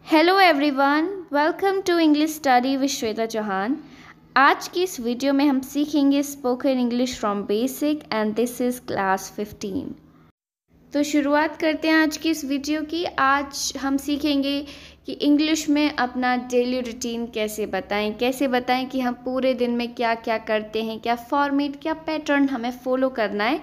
Hello everyone, welcome to English study with Shweta Chauhan. आज की इस वीडियो में हम सीखेंगे spoken English from basic and this is class 15। तो शुरुआत करते हैं आज की इस वीडियो की। आज हम सीखेंगे कि इंग्लिश में अपना डेली रूटीन कैसे बताएं कि हम पूरे दिन में क्या क्या करते हैं, क्या फॉर्मेट, क्या पैटर्न हमें फॉलो करना है।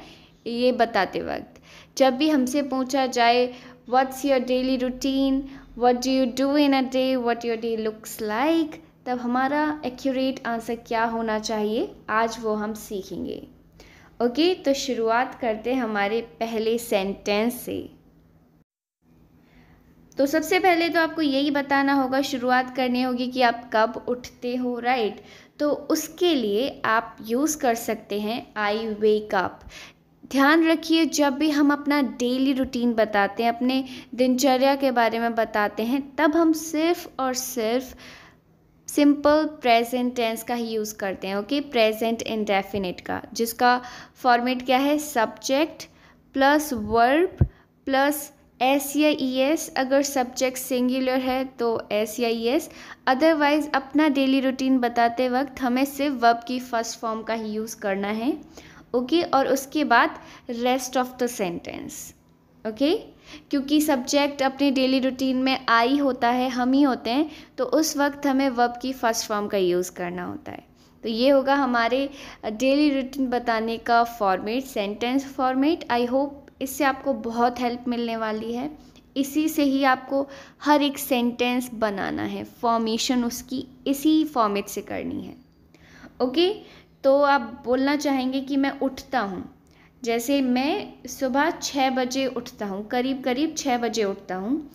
ये बताते वक्त जब भी हमसे पूछा जाए what's your daily routine, what do you do in a day, what your day looks like, तब हमारा एक्यूरेट आंसर क्या होना चाहिए, आज वो हम सीखेंगे। ओके, तो शुरुआत करते हैं हमारे पहले सेंटेंस से। तो सबसे पहले तो आपको यही बताना होगा, शुरुआत करनी होगी कि आप कब उठते हो, राइट। तो उसके लिए आप यूज़ कर सकते हैं आई वेक अप। ध्यान रखिए, जब भी हम अपना डेली रूटीन बताते हैं, अपने दिनचर्या के बारे में बताते हैं, तब हम सिर्फ और सिर्फ सिंपल प्रेजेंट टेंस का ही यूज़ करते हैं। ओके, प्रेजेंट इंडेफिनिट का, जिसका फॉर्मेट क्या है, subject plus verb plus S या ई एस। अगर सब्जेक्ट सिंगुलर है तो एस या ई एस। अदरवाइज अपना डेली रूटीन बताते वक्त हमें सिर्फ वर्ब की फर्स्ट फॉर्म का ही यूज़ करना है। ओके, और उसके बाद rest of the sentence. Okay, क्योंकि सब्जेक्ट अपने डेली रूटीन में आई होता है, हम ही होते हैं, तो उस वक्त हमें वर्ब की फर्स्ट फॉर्म का यूज़ करना होता है। तो ये होगा हमारे डेली रूटीन बताने का format, sentence format. I hope इससे आपको बहुत हेल्प मिलने वाली है। इसी से ही आपको हर एक सेंटेंस बनाना है, फॉर्मेशन उसकी इसी फॉर्मेट से करनी है। ओके, तो आप बोलना चाहेंगे कि मैं उठता हूँ। जैसे मैं सुबह 6 बजे उठता हूँ, करीब 6 बजे उठता हूँ,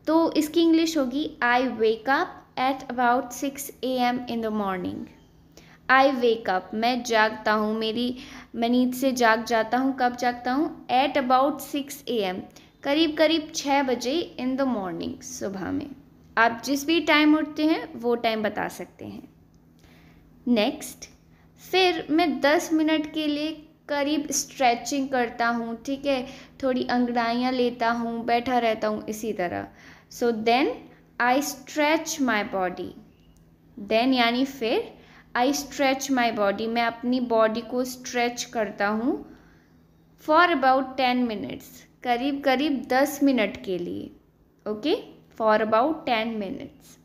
तो इसकी इंग्लिश होगी I wake up at about 6 AM in the morning. I wake up, मैं जागता हूँ, मैं नींद से जाग जाता हूँ। कब जागता हूँ? एट अबाउट 6 AM, करीब 6 बजे इन द मॉर्निंग, सुबह में। आप जिस भी टाइम उठते हैं वो टाइम बता सकते हैं। नेक्स्ट, फिर मैं 10 मिनट के लिए करीब स्ट्रेचिंग करता हूँ, ठीक है, थोड़ी अंगड़ाइयाँ लेता हूँ, बैठा रहता हूँ इसी तरह। So then I stretch my body. Then यानी फिर, आई स्ट्रेच माई बॉडी, मैं अपनी बॉडी को स्ट्रेच करता हूँ फॉर अबाउट 10 मिनट्स, करीब 10 मिनट के लिए। Okay, for about 10 minutes.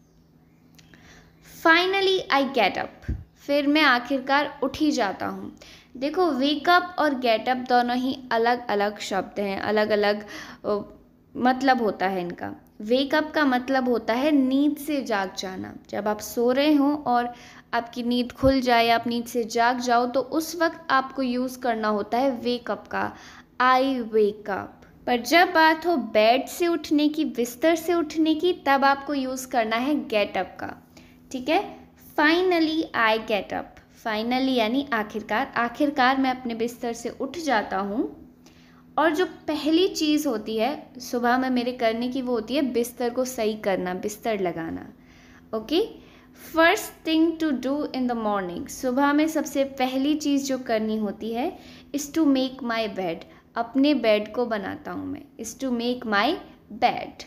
Finally I get up, फिर मैं आखिरकार उठ ही जाता हूँ। देखो, वेकअप और गेटअप दोनों ही अलग अलग शब्द हैं, अलग अलग मतलब होता है इनका। वेकअप का मतलब होता है नींद से जाग जाना। जब आप सो रहे हो और आपकी नींद खुल जाए, आप नींद से जाग जाओ, तो उस वक्त आपको यूज़ करना होता है वेकअप का, आई वेकअप। पर जब बात हो बेड से उठने की, बिस्तर से उठने की, तब आपको यूज़ करना है गेटअप का, ठीक है। Finally I get up, finally यानी आखिरकार मैं अपने बिस्तर से उठ जाता हूँ। और जो पहली चीज़ होती है सुबह में मेरे करने की, वो होती है बिस्तर को सही करना, बिस्तर लगाना। Okay, first thing to do in the morning, सुबह में सबसे पहली चीज़ जो करनी होती है, is to make my bed, अपने बेड को बनाता हूँ मैं, is to make my bed.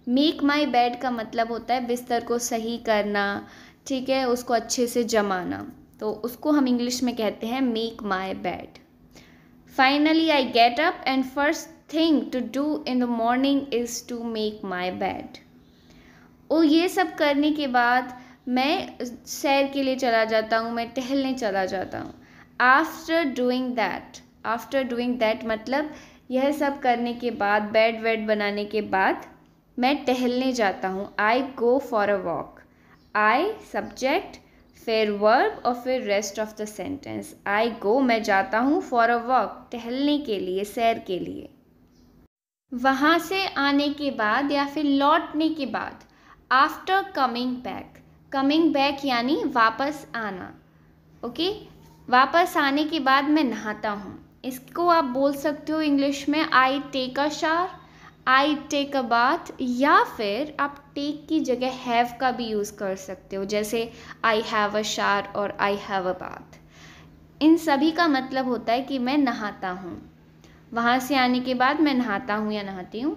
Make my bed का मतलब होता है बिस्तर को सही करना, ठीक है, उसको अच्छे से जमाना, तो उसको हम इंग्लिश में कहते हैं make my bed. Finally I get up and first thing to do in the morning is to make my bed. और ये सब करने के बाद मैं सैर के लिए चला जाता हूँ, मैं टहलने चला जाता हूँ। आफ्टर डूइंग दैट मतलब यह सब करने के बाद, बेड वेड बनाने के बाद मैं टहलने जाता हूँ। I go for a walk. I subject, फिर वर्ब और फिर rest of the sentence. I go, मैं जाता हूँ, फॉर अ वॉक, टहलने के लिए, सैर के लिए। वहाँ से आने के बाद या फिर लौटने के बाद, आफ्टर कमिंग बैक यानी वापस आना। ओके, वापस आने के बाद मैं नहाता हूँ। इसको आप बोल सकते हो इंग्लिश में I take a shower, I take a bath, या फिर आप टेक की जगह हैव का भी यूज़ कर सकते हो, जैसे आई हैव अ शावर और आई हैव अ बाथ। इन सभी का मतलब होता है कि मैं नहाता हूँ। वहाँ से आने के बाद मैं नहाता हूँ या नहाती हूँ।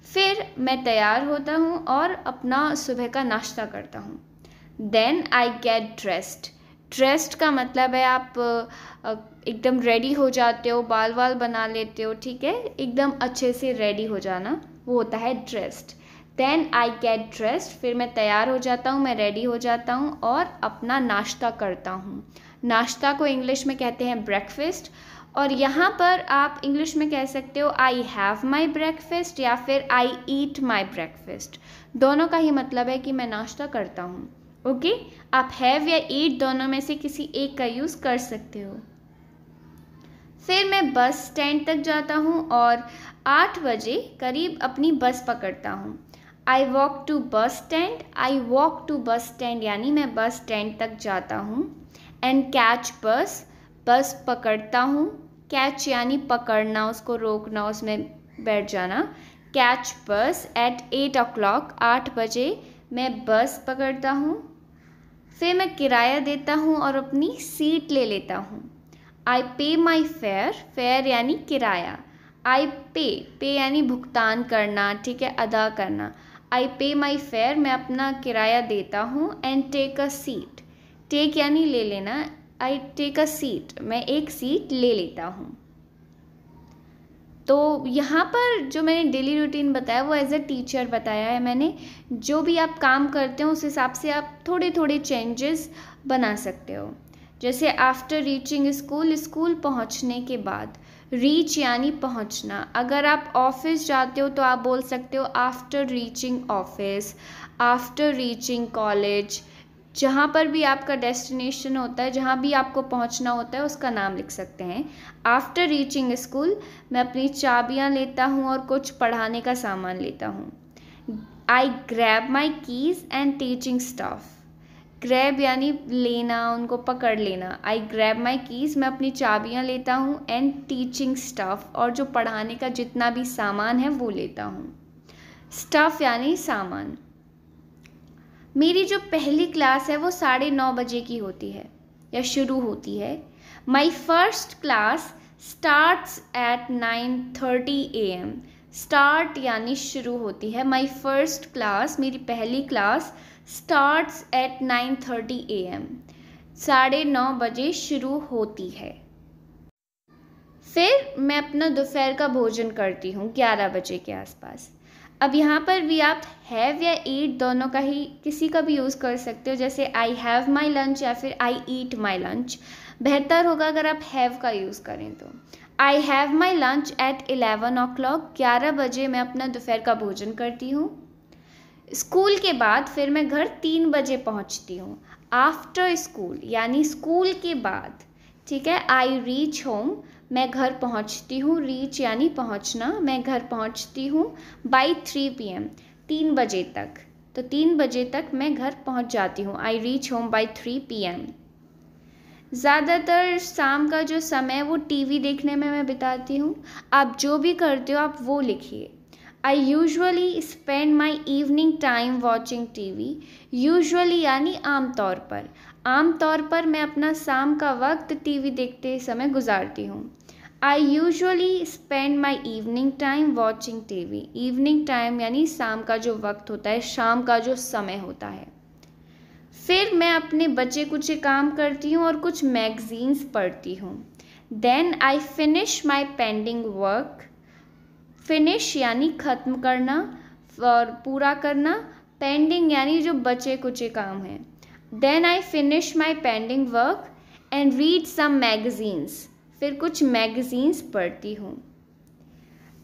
फिर मैं तैयार होता हूँ और अपना सुबह का नाश्ता करता हूँ। Then I get dressed. Dressed का मतलब है आप एकदम रेडी हो जाते हो, बाल वाल बना लेते हो, ठीक है, एकदम अच्छे से रेडी हो जाना, वो होता है dressed. Then I get dressed, फिर मैं तैयार हो जाता हूँ, मैं रेडी हो जाता हूँ और अपना नाश्ता करता हूँ। नाश्ता को इंग्लिश में कहते हैं ब्रेकफास्ट, और यहाँ पर आप इंग्लिश में कह सकते हो आई हैव माई ब्रेकफास्ट या फिर आई ईट माई ब्रेकफास्ट। दोनों का ही मतलब है कि मैं नाश्ता करता हूँ। ओके, आप हैव या ईट दोनों में से किसी एक का यूज़ कर सकते हो। फिर मैं बस स्टैंड तक जाता हूँ और 8 बजे करीब अपनी बस पकड़ता हूँ। I walk to bus stand, I walk to bus stand यानी मैं बस स्टैंड तक जाता हूँ। एंड कैच बस, बस पकड़ता हूँ। कैच यानी पकड़ना, उसको रोकना, उसमें बैठ जाना। कैच बस एट 8 o'clock, 8 बजे मैं बस पकड़ता हूँ। फिर मैं किराया देता हूँ और अपनी सीट ले लेता हूँ। आई पे माई फेयर, फेयर यानी किराया। आई पे यानी भुगतान करना, ठीक है, अदा करना। आई पे माई फेयर, मैं अपना किराया देता हूँ। And take a seat, take यानी ले लेना। आई टेक अ सीट, मैं एक सीट ले लेता हूँ। तो यहाँ पर जो मैंने डेली रूटीन बताया वो एज अ टीचर बताया है मैंने। जो भी आप काम करते हो उस हिसाब से आप थोड़े थोड़े चेंजेस बना सकते हो। जैसे आफ्टर रीचिंग स्कूल, स्कूल पहुँचने के बाद। रीच यानी पहुँचना। अगर आप ऑफिस जाते हो तो आप बोल सकते हो after reaching office, after reaching college. जहाँ पर भी आपका डेस्टिनेशन होता है, जहाँ भी आपको पहुँचना होता है, उसका नाम लिख सकते हैं। आफ्टर रीचिंग स्कूल मैं अपनी चाबियाँ लेता हूँ और कुछ पढ़ाने का सामान लेता हूँ। आई grab my keys and teaching staff. Grab यानी लेना, उनको पकड़ लेना। आई ग्रैब माई कीज़, मैं अपनी चाबियाँ लेता हूँ। एंड टीचिंग स्टाफ, और जो पढ़ाने का जितना भी सामान है वो लेता हूँ। स्टफ़ यानी सामान। मेरी जो पहली क्लास है वो 9:30 बजे की होती है या शुरू होती है। My first class starts at 9:30 AM। Start यानी शुरू होती है। माई फर्स्ट क्लास, मेरी पहली क्लास, स्टार्ट्स एट 9:30 AM, 9:30 बजे शुरू होती है। फिर मैं अपना दोपहर का भोजन करती हूँ 11 बजे के आसपास। अब यहाँ पर भी आप हैव या ईट दोनों का ही किसी का भी यूज़ कर सकते हो। जैसे आई हैव माई लंच या फिर आई ईट माई लंच। बेहतर होगा अगर आप हैव का यूज़ करें तो। I have my lunch at 11 o'clock, 11 बजे मैं अपना दोपहर का भोजन करती हूँ। स्कूल के बाद फिर मैं घर 3 बजे पहुँचती हूँ। आफ्टर स्कूल यानी स्कूल के बाद, ठीक है। आई रीच होम, मैं घर पहुंचती हूँ। रीच यानी पहुंचना, मैं घर पहुंचती हूँ। बाई 3 PM, 3 बजे तक। तो 3 बजे तक मैं घर पहुंच जाती हूँ। I reach home by 3 PM। ज़्यादातर शाम का जो समय है वो टीवी देखने में मैं बिताती हूँ। आप जो भी करते हो आप वो लिखिए। I usually spend my evening time watching TV. Usually यानी आमतौर पर। आमतौर पर मैं अपना शाम का वक्त टीवी देखते समय गुजारती हूँ। I usually spend my evening time watching TV. Evening time यानी शाम का जो वक्त होता है, शाम का जो समय होता है। फिर मैं अपने बचे कुछ काम करती हूँ और कुछ मैगजीन्स पढ़ती हूँ। Then I finish my pending work. Finish यानी ख़त्म करना और पूरा करना। पेंडिंग यानी जो बचे कुछ काम हैं। Then I finish my pending work and read some magazines. फिर कुछ मैगजीन्स पढ़ती हूँ।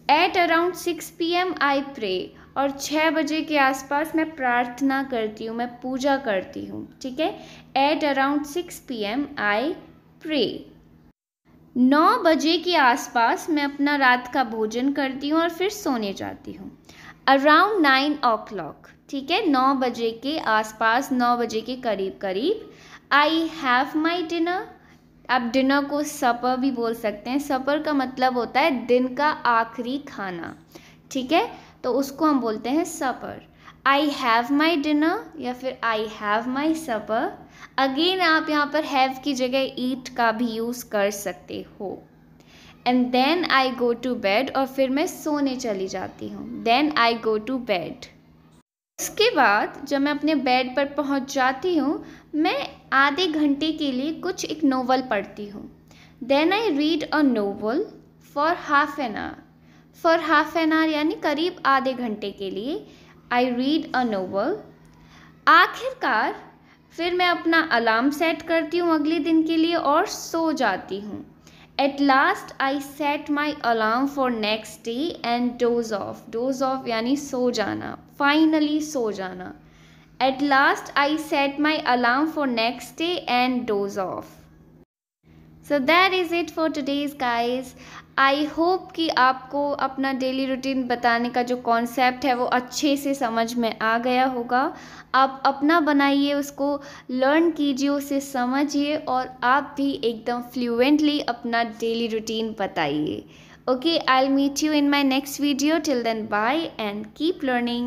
At around 6 PM I pray, और 6 बजे के आसपास मैं प्रार्थना करती हूँ, मैं पूजा करती हूँ, ठीक है। At around 6 PM I pray. 9 बजे के आसपास मैं अपना रात का भोजन करती हूँ और फिर सोने जाती हूँ। अराउंड 9 o'clock, ठीक है, 9 बजे के आसपास, 9 बजे के करीब करीब। आई हैव माई डिनर। आप डिनर को सपर भी बोल सकते हैं। सपर का मतलब होता है दिन का आखिरी खाना, ठीक है, तो उसको हम बोलते हैं सपर। आई हैव माई डिनर या फिर आई हैव माई सपर। अगेन आप यहाँ पर हैव की जगह ईट का भी यूज़ कर सकते हो। And then I go to bed, और फिर मैं सोने चली जाती हूँ। Then I go to bed. उसके बाद जब मैं अपने बेड पर पहुँच जाती हूँ, मैं आधे घंटे के लिए कुछ एक नोवेल पढ़ती हूँ। Then I read a novel for half an hour. For half an hour यानी करीब आधे घंटे के लिए आई रीड अ नोवेल। आखिरकार फिर मैं अपना अलार्म सेट करती हूँ अगले दिन के लिए और सो जाती हूँ। At last I set my alarm for next day and dose of. Dose of यानी सो जाना, फाइनली सो जाना। At last I set my alarm for next day and dose of. So that is it for today's guys. I hope कि आपको अपना daily routine बताने का जो concept है वो अच्छे से समझ में आ गया होगा। आप अपना बनाइए, उसको लर्न कीजिए, उसे समझिए और आप भी एकदम फ्लुएंटली अपना डेली रूटीन बताइए। Okay, I will meet you in my next video. Till then bye and keep learning.